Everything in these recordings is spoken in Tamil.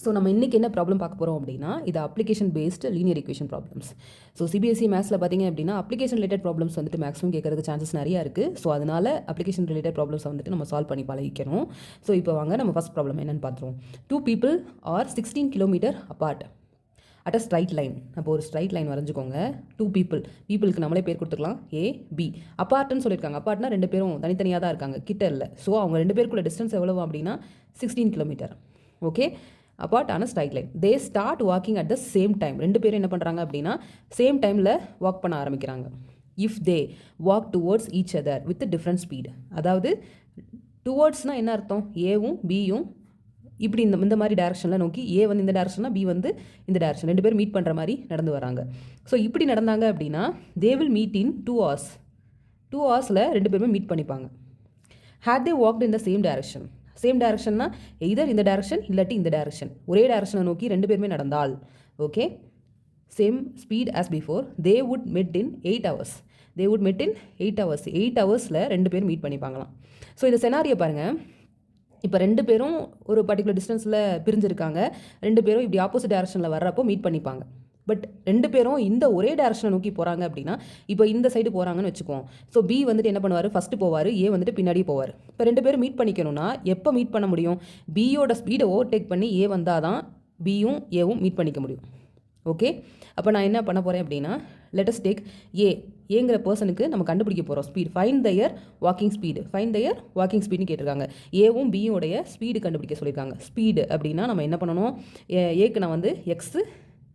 ஸோ நம்ம இன்றைக்கி என்ன ப்ராப்ளம் பார்க்க போகிறோம் அப்படின்னா இது application based linear equation problems. So CBSE மேத்ஸில் பார்த்தீங்க அப்படின்னா அப்ளிகேஷன் ரிலேட்டட் ப்ராப்ளம்ஸ் வந்துட்டு மேக்ஸிமம் கேட்கறதுக்கு சான்சஸ் நிறையா இருக்குது. ஸோ அதனால் அப்ளிகேஷன் ரிலேட்டட் ப்ராப்ளம்ஸ் வந்துட்டு நம்ம சால்வ் பண்ணி பழகிக்கணும். ஸோ இப்போ வாங்க நம்ம ஃபஸ்ட் ப்ராப்ளம் என்னென்னு பார்த்துருவோம். 2 people are 16 kilometer apart at a straight line. அப்போ ஒரு ஸ்ட்ரைட் லைன் வரைஞ்சிக்கோங்க. 2 பீப்புளுக்கு நம்மளே பேர் கொடுத்துக்கலாம், ஏ பி. அப்பார்ட்னு சொல்லியிருக்காங்க. அப்பார்ட்னா 2 பேரும் தனித்தனியாக தான் இருக்காங்க, கிட்ட இல்லை. ஸோ அவங்க 2 பேருக்குள்ள டிஸ்டன்ஸ் எவ்வளவு அப்படின்னா 16 கிலோமீட்டர். ஓகே, அப்பார்ட் ஆன straight line. They start walking at the same time. 2 பேரும் என்ன பண்ணுறாங்க அப்படின்னா சேம் டைமில் வாக் பண்ண ஆரம்பிக்கிறாங்க. If they walk towards each other with different speed. அதாவது டுவோர்ட்ஸ்னால் என்ன அர்த்தம்? ஏவும் பியும் இப்படி இந்த மாதிரி டேரக்ஷனில் நோக்கி, ஏ வந்து இந்த டேரக்ஷன்னா பி வந்து இந்த டேரக்ஷன், 2 பேரும் மீட் பண்ணுற மாதிரி நடந்து வராங்க. ஸோ இப்படி நடந்தாங்க அப்படின்னா they will meet in 2 hours. 2 hours 2 பேருமே மீட் பண்ணிப்பாங்க. Had they walked in the same direction. Same டேரக்ஷன்னா எய்தர் இந்த டேரக்ஷன் இல்லாட்டி இந்த டேரக்ஷன், ஒரே டேரக்ஷனை நோக்கி 2 பேருமே நடந்தால், okay, same speed as before, they would met in 8 hours. They would met in 8 hours. 8 hours 2 பேரும் மீட் பண்ணிப்பாங்களாம். ஸோ இந்த செனாரியை பாருங்கள். இப்போ 2 பேரும் ஒரு பர்டிகுலர் டிஸ்டன்ஸில் பிரிஞ்சிருக்காங்க. 2 பேரும் இப்படி ஆப்போசிட் டேரக்ஷனில் வர்றப்போ மீட் பண்ணிப்பாங்க. பட் 2 பேரும் இந்த ஒரே டேரக்ஷனை நோக்கி போகிறாங்க அப்படின்னா, இப்போ இந்த சைடு போகிறாங்கன்னு வச்சுக்குவோம். ஸோ பி வந்துட்டு என்ன பண்ணுவார், ஃபஸ்ட்டு போவார், ஏ வந்துட்டு பின்னாடி போவார். இப்போ 2 பேரும் மீட் பண்ணிக்கணும்னா எப்போ மீட் பண்ண முடியும்? பியோட ஸ்பீடை ஓவர்டேக் பண்ணி ஏ வந்தால் தான் பியும் ஏவும் மீட் பண்ணிக்க முடியும். ஓகே, அப்போ நான் என்ன பண்ண போகிறேன் அப்படின்னா, லெட்டஸ் டேக் ஏங்கிற பர்சனுக்கு நம்ம கண்டுபிடிக்க போகிறோம் speed. Find their walking speed. Find their walking ஸ்பீடுன்னு கேட்டிருக்காங்க. ஏவும் பியோடைய ஸ்பீடு கண்டுபிடிக்க சொல்லியிருக்காங்க. ஸ்பீடு அப்படின்னா நம்ம என்ன பண்ணணும், ஏக்கு நான் வந்து எக்ஸு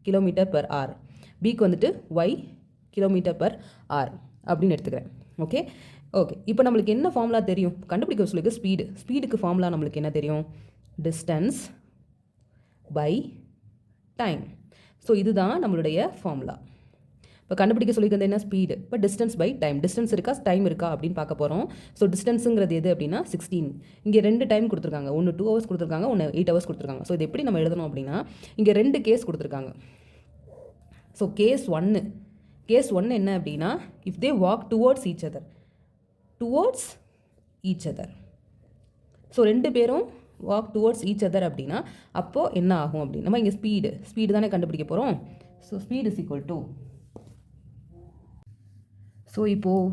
கிலோமீட்டர் பெர் ஆர், பிக்கு வந்துட்டு ஒய் கிலோமீட்டர் பெர் ஆர் அப்படின்னு எடுத்துக்கிறேன். ஓகே ஓகே இப்போ நம்மளுக்கு என்ன ஃபார்முலா தெரியும் கண்டுபிடிக்க சொல்லியிருக்கு? ஸ்பீடுக்கு ஃபார்முலா நம்மளுக்கு என்ன தெரியும்? Distance by time. ஸோ இதுதான் நம்மளுடைய ஃபார்முலா. இப்போ கண்டுபிடிக்க சொல்லிக்கிறது என்ன? ஸ்பீடு. இப்போ டிஸ்டன்ஸ் பை டைம். டிஸ்டன்ஸ் இருக்கா டைம் இருக்கா அப்படின்னு பார்க்க போகிறோம். ஸோ டிஸ்டன்ஸுங்கிறது எது அப்படின்னா 16. இங்கே 2 டைம் கொடுத்துருக்காங்க. ஒன்று 2 hours கொடுத்துருக்காங்க, ஒன்று 8 hours கொடுத்துருக்காங்க. ஸோ இது எப்படி நம்ம எழுதணும் அப்படின்னா, இங்கே 2 கேஸ் கொடுத்துருக்காங்க. ஸோ கேஸ் ஒன்று என்ன அப்படின்னா, if they walk towards each other. So 2 பேரும் வாக் டுவோர்ட்ஸ் ஈச் அதர் அப்படின்னா அப்போது என்ன ஆகும் அப்படின்னு நம்ம இங்கே ஸ்பீடு தானே கண்டுபிடிக்க போகிறோம். So speed is equal to, so இப்போது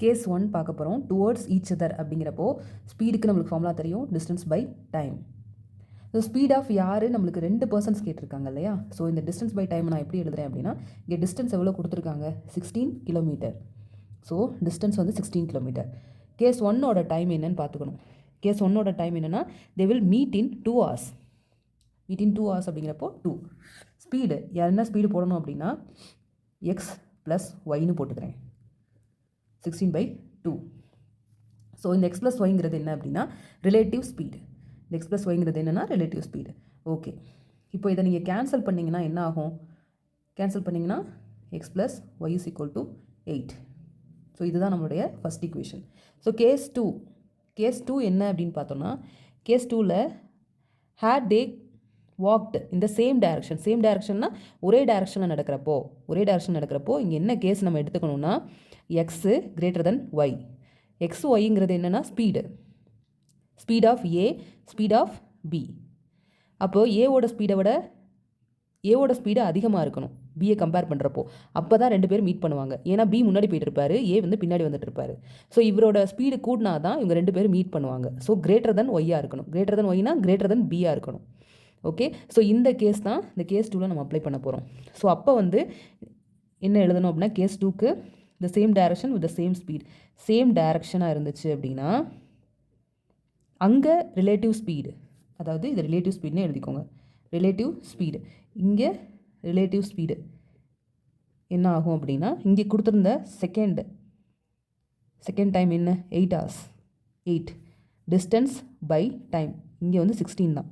கேஸ் 1 பார்க்க போகிறோம். டுவோர்ட்ஸ் ஈச் அதர் அப்படிங்கிறப்போ ஸ்பீடுக்கு நம்மளுக்கு ஃபார்முலா தெரியும், distance by time. So speed of யார் நம்மளுக்கு 2 பர்சன்ஸ் கேட்டிருக்காங்க இல்லையா? ஸோ இந்த டிஸ்டன்ஸ் பை டைம் நான் எப்படி எழுதுறேன் அப்படின்னா, இங்கே டிஸ்டன்ஸ் எவ்வளோ கொடுத்துருக்காங்க? 16 கிலோமீட்டர். ஸோ டிஸ்டன்ஸ் வந்து 16 கிலோமீட்டர். கேஸ் 1ஓட டைம் என்னன்னு பார்த்துக்கணும். கேஸ் 1ஓட டைம் என்னென்னா, தே will meet in 2 hours. Meet in 2 hours அப்படிங்கிறப்போ 2. ஸ்பீடு என்ன ஸ்பீடு போடணும் அப்படின்னா எக்ஸ் ப்ளஸ் ஒய்னு போட்டுக்கிறேன். 16/2. ஸோ இந்த எக்ஸ் ப்ளஸ் ஒய்ங்கிறது என்ன அப்படின்னா ரிலேட்டிவ் ஸ்பீடு. இந்த எக்ஸ் ப்ளஸ் ஒய்ங்கிறது என்னென்னா ரிலேட்டிவ் ஸ்பீடு. ஓகே, இப்போ இதை நீங்கள் கேன்சல் பண்ணிங்கன்னா என்ன ஆகும்? கேன்சல் பண்ணிங்கன்னா x plus y is equal to 8. So இதுதான் நம்மளுடைய first equation. So case two என்ன அப்படின்னு பார்த்தோன்னா, கேஸ் 2ல் ஹேட் தே வாக்டு இந்த சேம் டேரக்ஷன்னா ஒரே டேரக்ஷனில் நடக்கிறப்போ இங்கே என்ன கேஸ் நம்ம எடுத்துக்கணும்னா, x greater than y. X ஒய்ங்கிறது என்னென்னா speed of A, speed of B. அப்போது ஏவோட ஸ்பீடு அதிகமாக இருக்கணும் பியை கம்பேர் பண்ணுறப்போ. அப்போ தான் 2 பேரும் மீட் பண்ணுவாங்க. ஏன்னா பி முன்னாடி போயிட்டு இருப்பாரு, ஏ வந்து பின்னாடி வந்துட்டு இருப்பாரு. ஸோ இவரோட ஸ்பீடு கூடினா தான் இவங்க 2 பேரும் மீட் பண்ணுவாங்க. ஸோ கிரேட்டர் தென் ஒய்யாக இருக்கணும். கிரேட்டர் தென் ஒய்னா கிரேட்டர் தென் பியாக இருக்கணும். ஓகே, ஸோ இந்த கேஸ் 2ல் நம்ம அப்ளை பண்ண போகிறோம். ஸோ அப்போ வந்து என்ன எழுதணும் அப்படின்னா, கேஸ் 2க்கு the same direction with the same speed. Same டைரக்ஷனாக இருந்துச்சு அப்படின்னா அங்கே ரிலேட்டிவ் ஸ்பீடு, அதாவது இது ரிலேட்டிவ் ஸ்பீடுன்னு எழுதிக்கோங்க. ரிலேட்டிவ் ஸ்பீடு, இங்கே ரிலேட்டிவ் ஸ்பீடு என்ன ஆகும் அப்படின்னா, இங்கே கொடுத்துருந்த செகண்ட் டைம் என்ன? 8 hours. 8 distance by time. இங்கே வந்து 16 தான்.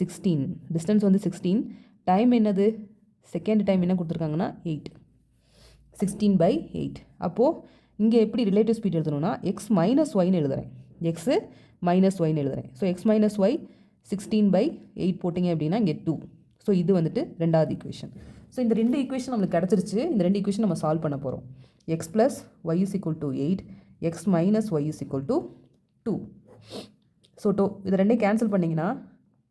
16 டிஸ்டன்ஸ் வந்து 16. டைம் என்னது? செகண்ட் டைம் என்ன கொடுத்துருக்காங்கன்னா 8. 16/8. அப்போது இங்கே எப்படி ரிலேட்டிவ் ஸ்பீட் எழுதணும்னா எக்ஸ் மைனஸ் ஒய்னு எழுதுறேன். ஸோ எக்ஸ் மைனஸ் ஒய் 16/8 போட்டிங்க அப்படின்னா இங்கே 2. ஸோ இது வந்துட்டு 2வது ஈக்குவேஷன். ஸோ இந்த 2 ஈக்குவேஷன் நம்மளுக்கு கிடச்சிருச்சு. இந்த 2 ஈக்குவேஷன் நம்ம சால்வ் பண்ண போகிறோம். X plus y is equal to 8, x minus y is equal to 2. So இது ரெண்டையும் கேன்சல் பண்ணிங்கன்னா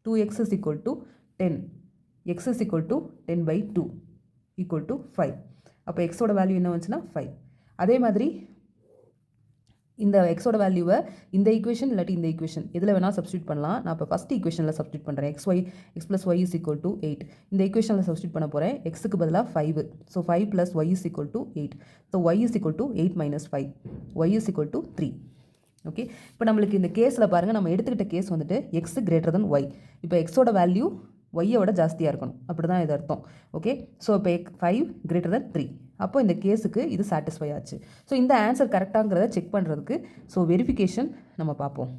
2x is equal to 10. X is equal to 10 by 2 equal to 5. அப்போ எக்ஸோட வேல்யூ என்ன வந்துச்சுன்னா 5. அதே மாதிரி இந்த எக்ஸோட வேல்யூவை இந்த ஈக்குவேஷன் இல்லாட்டி இந்த ஈக்குவேஷன் எதில் வேணால் சப்ஸ்டியூட் பண்ணலாம். நான் இப்போ ஃபஸ்ட் ஈக்குவேஷனில் சப்ஸ்டியூட் பண்ணுறேன். X plus y is equal to 8. இந்த ஈக்குவேஷனில் சப்ஸ்டியூட் பண்ண போகிறேன். எக்ஸுக்கு பதிலாக 5. So 5 plus y is equal to 8. So y is equal to 8 minus 5. Y is equal to 3. Okay, இப்போ நம்மளுக்கு இந்த கேஸில் பாருங்கள், நம்ம எடுத்துக்கிட்ட கேஸ் வந்துட்டு எக்ஸ் கிரேட்டர் தென் ஒய். இப்போ எக்ஸோட வேல்யூ ஒய்யோட ஜாஸ்தியாக இருக்கணும், அப்படி தான் இது அர்த்தம். ஓகே, ஸோ இப்போ 5 கிரேட்டர் தென் 3. அப்போ இந்த கேஸுக்கு இது சாட்டிஸ்ஃபை ஆச்சு. ஸோ இந்த ஆன்சர் கரெக்டாங்கிறத செக் பண்ணுறதுக்கு ஸோ வெரிஃபிகேஷன் நம்ம பார்ப்போம்.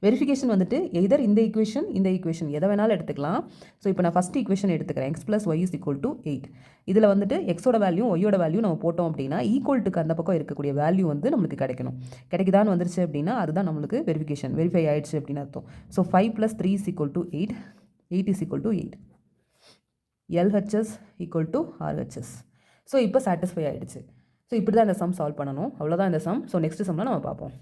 வெரிஃபிகேஷன் வந்துட்டு எதர் இந்த ஈக்குவேஷன் எதை வேணாலும் எடுத்துக்கலாம். ஸோ இப்போ நான் ஃபஸ்ட் ஈக்குவேஷன் எடுத்துக்கிறேன். X plus y is equal to 8. இதில் வந்துட்டு எக்ஸோட வேல்யூ ஒய்யோட வேல்யூ நம்ம போட்டோம் அப்படின்னா ஈக்குவல்ட்டுக்கு அந்த பக்கம் இருக்கக்கூடிய வேல்யூ வந்து நம்மளுக்கு கிடைக்கணும். கிடைக்குதான்னு வந்துருச்சு அப்படின்னா அதுதான் நம்மளுக்கு வெரிஃபை ஆயிடுச்சு அப்படின்னு அர்த்தம். So 5 + 3 is equal to 8. 8 is equal to 8. LHS equal to RHS. So இப்போ சாட்டிஸ்ஃபை ஆகிடுச்சு. ஸோ இப்படி தான் இந்த சம் சால்வ் பண்ணணும். அவ்வளோதான் இந்த சம். ஸோ நெக்ஸ்ட் சம்மில் நம்ம பார்ப்போம்.